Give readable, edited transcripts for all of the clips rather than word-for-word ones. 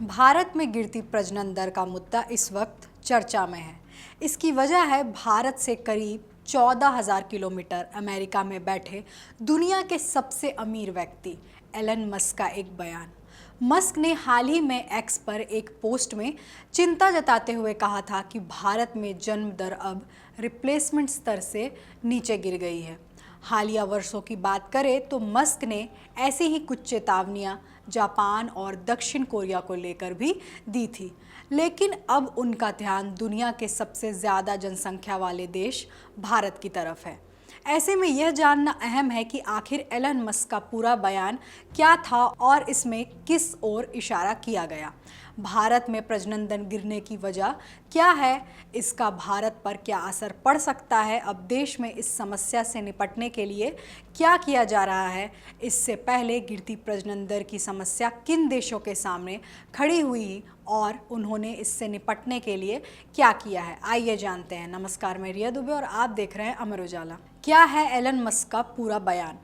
भारत में गिरती प्रजनन दर का मुद्दा इस वक्त चर्चा में है। इसकी वजह है भारत से करीब 14,000 किलोमीटर अमेरिका में बैठे दुनिया के सबसे अमीर व्यक्ति एलन मस्क का एक बयान। मस्क ने हाल ही में एक्स पर एक पोस्ट में चिंता जताते हुए कहा था कि भारत में जन्म दर अब रिप्लेसमेंट स्तर से नीचे गिर गई है। हालिया वर्षों की बात करें तो मस्क ने ऐसी ही कुछ चेतावनियां जापान और दक्षिण कोरिया को लेकर भी दी थी, लेकिन अब उनका ध्यान दुनिया के सबसे ज़्यादा जनसंख्या वाले देश भारत की तरफ है। ऐसे में यह जानना अहम है कि आखिर एलन मस्क का पूरा बयान क्या था और इसमें किस ओर इशारा किया गया। भारत में प्रजनन दर गिरने की वजह क्या है, इसका भारत पर क्या असर पड़ सकता है, अब देश में इस समस्या से निपटने के लिए क्या किया जा रहा है, इससे पहले गिरती प्रजनन दर की समस्या किन देशों के सामने खड़ी हुई और उन्होंने इससे निपटने के लिए क्या किया है, आइए जानते हैं। नमस्कार, मैं रिया दुबे और आप देख रहे हैं अमर उजाला। क्या है एलन मस्क का पूरा बयान?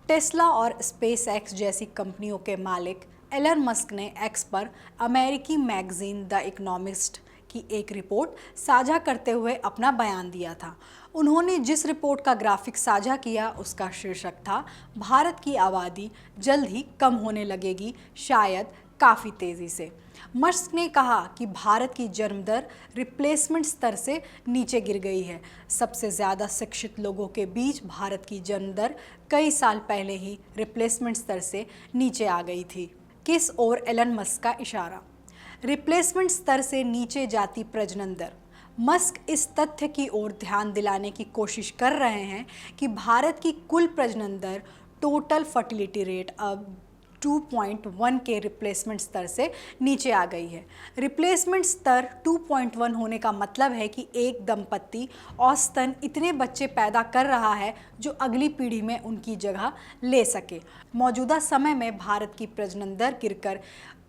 टेस्ला और स्पेस एक्स जैसी कंपनियों के मालिक एलन मस्क ने एक्स पर अमेरिकी मैगजीन द इकोनॉमिस्ट की एक रिपोर्ट साझा करते हुए अपना बयान दिया था। उन्होंने जिस रिपोर्ट का ग्राफिक साझा किया उसका शीर्षक था, भारत की आबादी जल्द ही कम होने लगेगी, शायद काफ़ी तेज़ी से। मस्क ने कहा कि भारत की जन्म दर रिप्लेसमेंट स्तर से नीचे गिर गई है। सबसे ज़्यादा शिक्षित लोगों के बीच भारत की जन्म दर कई साल पहले ही रिप्लेसमेंट स्तर से नीचे आ गई थी। किस ओर एलन मस्क का इशारा? रिप्लेसमेंट स्तर से नीचे जाती प्रजनन दर। मस्क इस तथ्य की ओर ध्यान दिलाने की कोशिश कर रहे हैं कि भारत की कुल प्रजनन दर, टोटल फर्टिलिटी रेट, अब 2.1 के रिप्लेसमेंट स्तर से नीचे आ गई है। रिप्लेसमेंट स्तर 2.1 होने का मतलब है कि एक दंपति औसतन इतने बच्चे पैदा कर रहा है जो अगली पीढ़ी में उनकी जगह ले सके। मौजूदा समय में भारत की प्रजनन दर गिरकर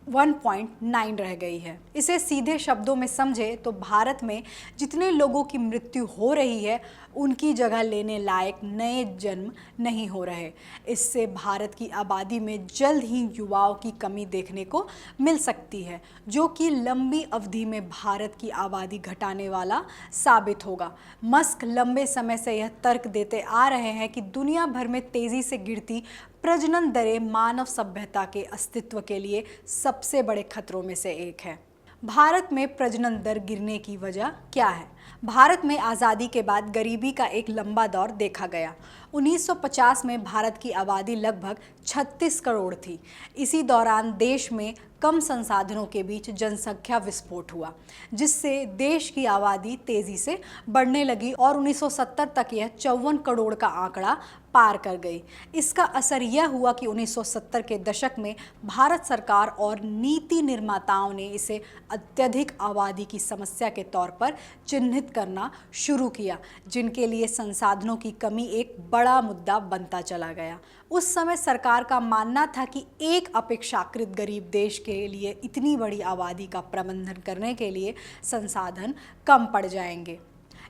1.9 रह गई है। इसे सीधे शब्दों में समझे तो भारत में जितने लोगों की मृत्यु हो रही है उनकी जगह लेने लायक नए जन्म नहीं हो रहे। इससे भारत की आबादी में जल्द ही युवाओं की कमी देखने को मिल सकती है, जो कि लंबी अवधि में भारत की आबादी घटाने वाला साबित होगा। मस्क लंबे समय से यह तर्क देते आ रहे हैं कि दुनिया भर में तेज़ी से गिरती प्रजनन दरें मानव सभ्यता के अस्तित्व के लिए सबसे बड़े खतरों में से एक है। भारत में प्रजनन दर गिरने की वजह क्या है? भारत में आज़ादी के बाद गरीबी का एक लंबा दौर देखा गया। 1950 में भारत की आबादी लगभग 36 करोड़ थी। इसी दौरान देश में कम संसाधनों के बीच जनसंख्या विस्फोट हुआ, जिससे देश की आबादी तेज़ी से बढ़ने लगी और 1970 तक यह 54 करोड़ का आंकड़ा पार कर गई। इसका असर यह हुआ कि 1970 के दशक में भारत सरकार और नीति निर्माताओं ने इसे अत्यधिक आबादी की समस्या के तौर पर चिन्हित करना शुरू किया, जिनके लिए संसाधनों की कमी एक बड़ा मुद्दा बनता चला गया। उस समय सरकार का मानना था कि एक अपेक्षाकृत गरीब देश के लिए इतनी बड़ी आबादी का प्रबंधन करने के लिए संसाधन कम पड़ जाएंगे।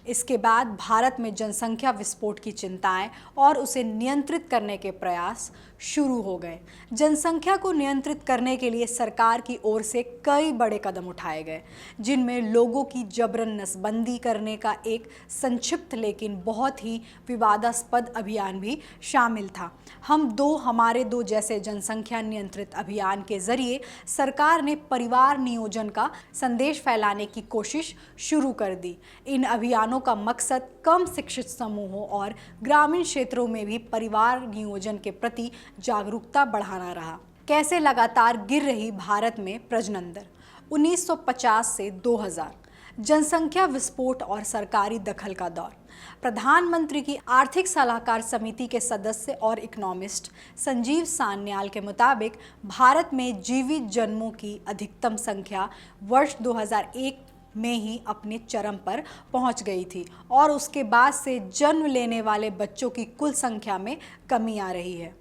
इसके बाद भारत में जनसंख्या विस्फोट की चिंताएं और उसे नियंत्रित करने के प्रयास शुरू हो गए। जनसंख्या को नियंत्रित करने के लिए सरकार की ओर से कई बड़े कदम उठाए गए, जिनमें लोगों की जबरन नसबंदी करने का एक संक्षिप्त लेकिन बहुत ही विवादास्पद अभियान भी शामिल था। हमारे दो जैसे जनसंख्या नियंत्रित अभियान के जरिए सरकार ने परिवार नियोजन का संदेश फैलाने की कोशिश शुरू कर दी। इन अभियानों का मकसद कम शिक्षित समूहों और ग्रामीण क्षेत्रों में भी परिवार नियोजन के प्रति जागरूकता बढ़ाना रहा। कैसे लगातार गिर रही भारत में प्रजनन दर? 1950 से 2000 जनसंख्या विस्फोट और सरकारी दखल का दौर। प्रधानमंत्री की आर्थिक सलाहकार समिति के सदस्य और इकोनॉमिस्ट संजीव सान्याल के मुताबिक भारत में जीवित जन्मों की अधिकतम संख्या वर्ष 2001 में ही अपने चरम पर पहुंच गई थी और उसके बाद से जन्म लेने वाले बच्चों की कुल संख्या में कमी आ रही है।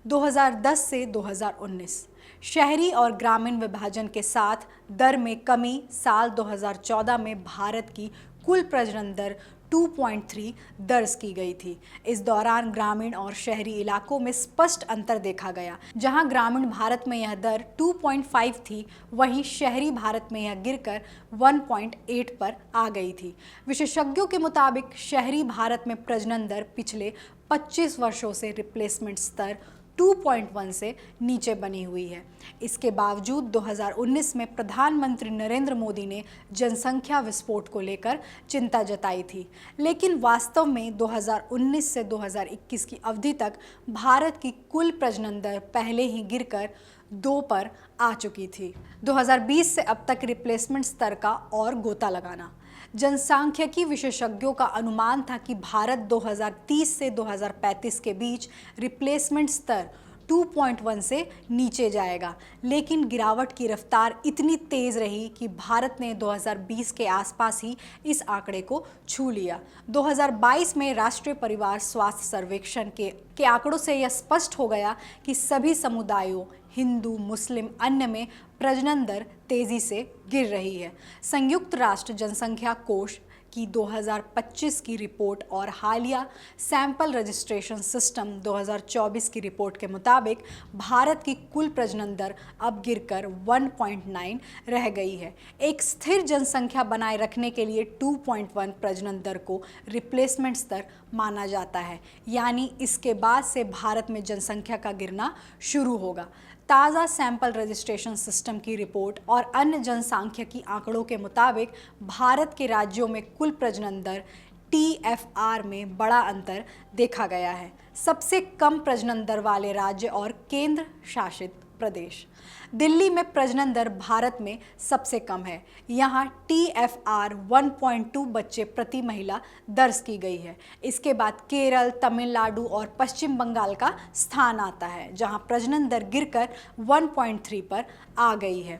2010 से 2019 शहरी और ग्रामीण विभाजन के साथ दर में कमी। साल 2014 में भारत की कुल प्रजनन दर 2.3 दर्ज की गई थी। इस दौरान ग्रामीण और शहरी इलाकों में स्पष्ट अंतर देखा गया। जहां ग्रामीण भारत में यह दर 2.5 थी, वहीं शहरी भारत में यह गिरकर 1.8 पर आ गई थी। विशेषज्ञों के मुताबिक शहरी भारत में प्रजनन दर पिछले 25 वर्षों से रिप्लेसमेंट स्तर 2.1 से नीचे बनी हुई है। इसके बावजूद 2019 में प्रधानमंत्री नरेंद्र मोदी ने जनसंख्या विस्फोट को लेकर चिंता जताई थी, लेकिन वास्तव में 2019 से 2021 की अवधि तक भारत की कुल प्रजनन दर पहले ही गिरकर 2 पर आ चुकी थी। 2020 से अब तक रिप्लेसमेंट स्तर का और गोता लगाना। जनसांख्यिकी विशेषज्ञों का अनुमान था कि भारत 2030 से 2035 के बीच रिप्लेसमेंट स्तर 2.1 से नीचे जाएगा, लेकिन गिरावट की रफ्तार इतनी तेज रही कि भारत ने 2020 के आसपास ही इस आंकड़े को छू लिया। 2022 में राष्ट्रीय परिवार स्वास्थ्य सर्वेक्षण के आंकड़ों से यह स्पष्ट हो गया कि सभी समुदायों, हिंदू, मुस्लिम, अन्य में प्रजनन दर तेजी से गिर रही है। संयुक्त राष्ट्र जनसंख्या कोष की 2025 की रिपोर्ट और हालिया सैंपल रजिस्ट्रेशन सिस्टम 2024 की रिपोर्ट के मुताबिक भारत की कुल प्रजनन दर अब गिरकर 1.9 रह गई है। एक स्थिर जनसंख्या बनाए रखने के लिए 2.1 प्रजनन दर को रिप्लेसमेंट स्तर माना जाता है, यानी इसके बाद से भारत में जनसंख्या का गिरना शुरू होगा। ताज़ा सैंपल रजिस्ट्रेशन सिस्टम की रिपोर्ट और अन्य जनसांख्यिकी आंकड़ों के मुताबिक भारत के राज्यों में कुल प्रजनन दर TFR में बड़ा अंतर देखा गया है। सबसे कम प्रजनन दर वाले राज्य और केंद्र शासित प्रदेश। दिल्ली में प्रजनन दर भारत में सबसे कम है। यहाँ TFR 1.2 बच्चे प्रति महिला दर्ज की गई है। इसके बाद केरल, तमिलनाडु और पश्चिम बंगाल का स्थान आता है, जहाँ प्रजनन दर गिरकर 1.3 पर आ गई है।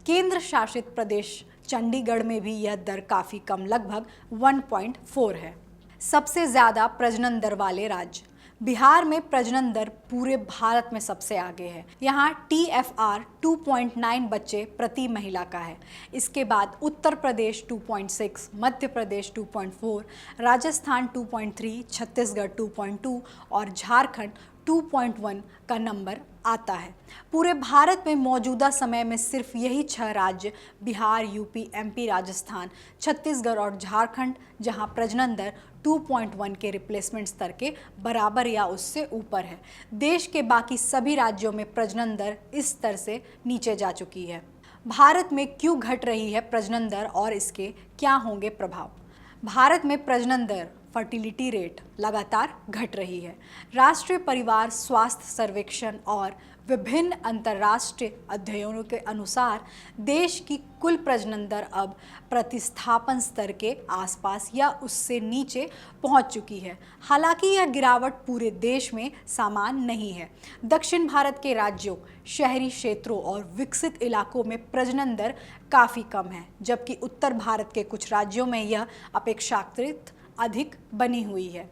केंद्र शासित प्रदेश चंडीगढ़ में भी यह दर काफ़ी कम, लगभग 1.4 है। सबसे ज़्यादा प्रजनन दर वाले राज्य। बिहार में प्रजनन दर पूरे भारत में सबसे आगे है। यहाँ TFR 2.9 बच्चे प्रति महिला का है। इसके बाद उत्तर प्रदेश 2.6, मध्य प्रदेश 2.4, राजस्थान 2.3, छत्तीसगढ़ 2.2 और झारखंड 2.1 का नंबर आता है। पूरे भारत में मौजूदा समय में सिर्फ यही 6 राज्य बिहार, यूपी, MP, राजस्थान, छत्तीसगढ़ और झारखंड जहां प्रजनन दर 2.1 के रिप्लेसमेंट स्तर के बराबर या उससे ऊपर है। देश के बाकी सभी राज्यों में प्रजनन दर इस स्तर से नीचे जा चुकी है। भारत में क्यों घट रही है प्रजनन दर और इसके क्या होंगे प्रभाव? भारत में प्रजनन दर, फर्टिलिटी रेट लगातार घट रही है। राष्ट्रीय परिवार स्वास्थ्य सर्वेक्षण और विभिन्न अंतर्राष्ट्रीय अध्ययनों के अनुसार देश की कुल प्रजनन दर अब प्रतिस्थापन स्तर के आसपास या उससे नीचे पहुंच चुकी है। हालांकि यह गिरावट पूरे देश में समान नहीं है। दक्षिण भारत के राज्यों, शहरी क्षेत्रों और विकसित इलाकों में प्रजनन दर काफ़ी कम है, जबकि उत्तर भारत के कुछ राज्यों में यह अपेक्षाकृत अधिक बनी हुई है।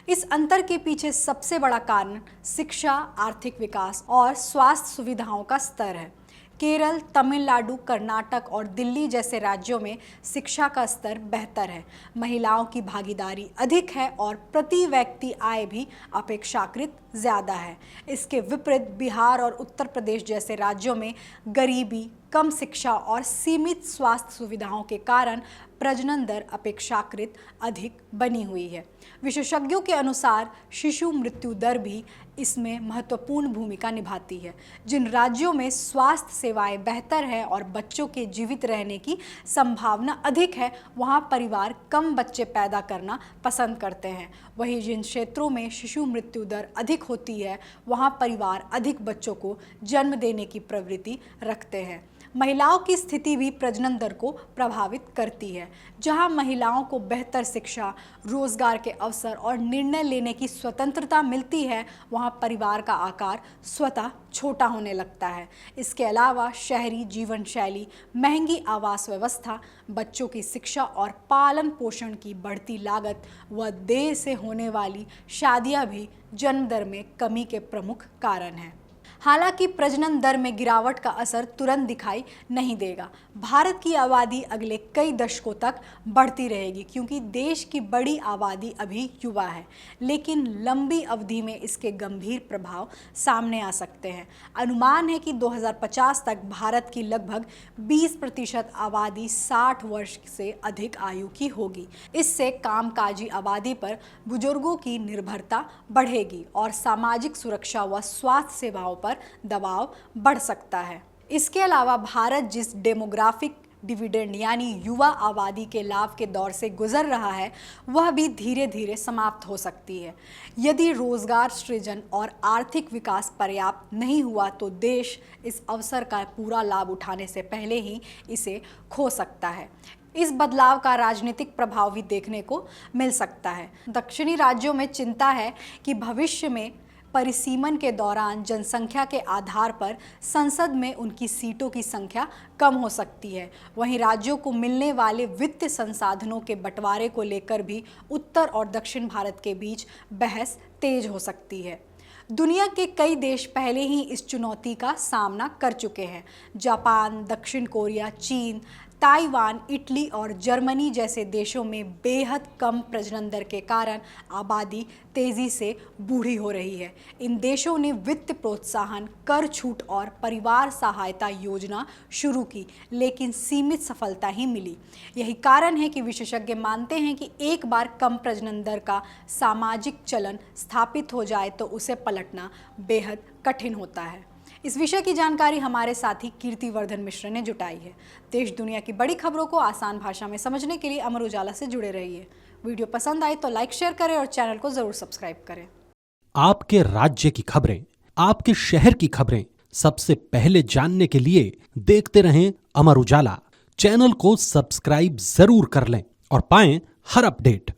इस अंतर के पीछे सबसे बड़ा कारण शिक्षा, आर्थिक विकास और स्वास्थ्य सुविधाओं का स्तर है। केरल, तमिलनाडु, कर्नाटक और दिल्ली जैसे राज्यों में शिक्षा का स्तर बेहतर है, महिलाओं की भागीदारी अधिक है और प्रति व्यक्ति आय भी अपेक्षाकृत ज़्यादा है। इसके विपरीत बिहार और उत्तर प्रदेश जैसे राज्यों में गरीबी, कम शिक्षा और सीमित स्वास्थ्य सुविधाओं के कारण प्रजनन दर अपेक्षाकृत अधिक बनी हुई है। विशेषज्ञों के अनुसार शिशु मृत्यु दर भी इसमें महत्वपूर्ण भूमिका निभाती है। जिन राज्यों में स्वास्थ्य सेवाएं बेहतर है और बच्चों के जीवित रहने की संभावना अधिक है, वहां परिवार कम बच्चे पैदा करना पसंद करते हैं। वहीं जिन क्षेत्रों में शिशु मृत्यु दर अधिक होती है, वहां परिवार अधिक बच्चों को जन्म देने की प्रवृत्ति रखते हैं। महिलाओं की स्थिति भी प्रजनन दर को प्रभावित करती है। जहां महिलाओं को बेहतर शिक्षा, रोजगार के अवसर और निर्णय लेने की स्वतंत्रता मिलती है, वहां परिवार का आकार स्वतः छोटा होने लगता है। इसके अलावा शहरी जीवन शैली, महंगी आवास व्यवस्था, बच्चों की शिक्षा और पालन पोषण की बढ़ती लागत व देर से होने वाली शादियां भी जन्म दर में कमी के प्रमुख कारण हैं। हालांकि प्रजनन दर में गिरावट का असर तुरंत दिखाई नहीं देगा। भारत की आबादी अगले कई दशकों तक बढ़ती रहेगी क्योंकि देश की बड़ी आबादी अभी युवा है, लेकिन लंबी अवधि में इसके गंभीर प्रभाव सामने आ सकते हैं। अनुमान है कि 2050 तक भारत की लगभग 20% आबादी 60 वर्ष से अधिक आयु की होगी। इससे कामकाजी आबादी पर बुजुर्गों की निर्भरता बढ़ेगी और सामाजिक सुरक्षा व स्वास्थ्य सेवाओं पर दबाव बढ़ सकता है। इसके अलावा भारत जिस डेमोग्राफिक डिविडेंड यानी युवा आबादी के लाभ के दौर से गुजर रहा है, वह भी धीरे धीरे समाप्त हो सकती है। यदि रोजगार सृजन और आर्थिक विकास पर्याप्त नहीं हुआ तो देश इस अवसर का पूरा लाभ उठाने से पहले ही इसे खो सकता है। इस बदलाव का राजनीतिक प्रभाव भी देखने को मिल सकता है। दक्षिणी राज्यों में चिंता है कि भविष्य में परिसीमन के दौरान जनसंख्या के आधार पर संसद में उनकी सीटों की संख्या कम हो सकती है। वहीं राज्यों को मिलने वाले वित्तीय संसाधनों के बंटवारे को लेकर भी उत्तर और दक्षिण भारत के बीच बहस तेज हो सकती है। दुनिया के कई देश पहले ही इस चुनौती का सामना कर चुके हैं। जापान, दक्षिण कोरिया, चीन, ताइवान, इटली और जर्मनी जैसे देशों में बेहद कम प्रजनन दर के कारण आबादी तेजी से बूढ़ी हो रही है। इन देशों ने वित्त प्रोत्साहन, कर छूट और परिवार सहायता योजना शुरू की, लेकिन सीमित सफलता ही मिली। यही कारण है कि विशेषज्ञ मानते हैं कि एक बार कम प्रजनन दर का सामाजिक चलन स्थापित हो जाए तो उसे पलटना बेहद कठिन होता है। इस विषय की जानकारी हमारे साथी कीर्तिवर्धन मिश्र ने जुटाई है। देश दुनिया की बड़ी खबरों को आसान भाषा में समझने के लिए अमर उजाला से जुड़े रहिए। वीडियो पसंद आए तो लाइक, शेयर करें और चैनल को जरूर सब्सक्राइब करें। आपके राज्य की खबरें, आपके शहर की खबरें सबसे पहले जानने के लिए देखते रहें अमर उजाला। चैनल को सब्सक्राइब जरूर कर लें और पाएं हर अपडेट।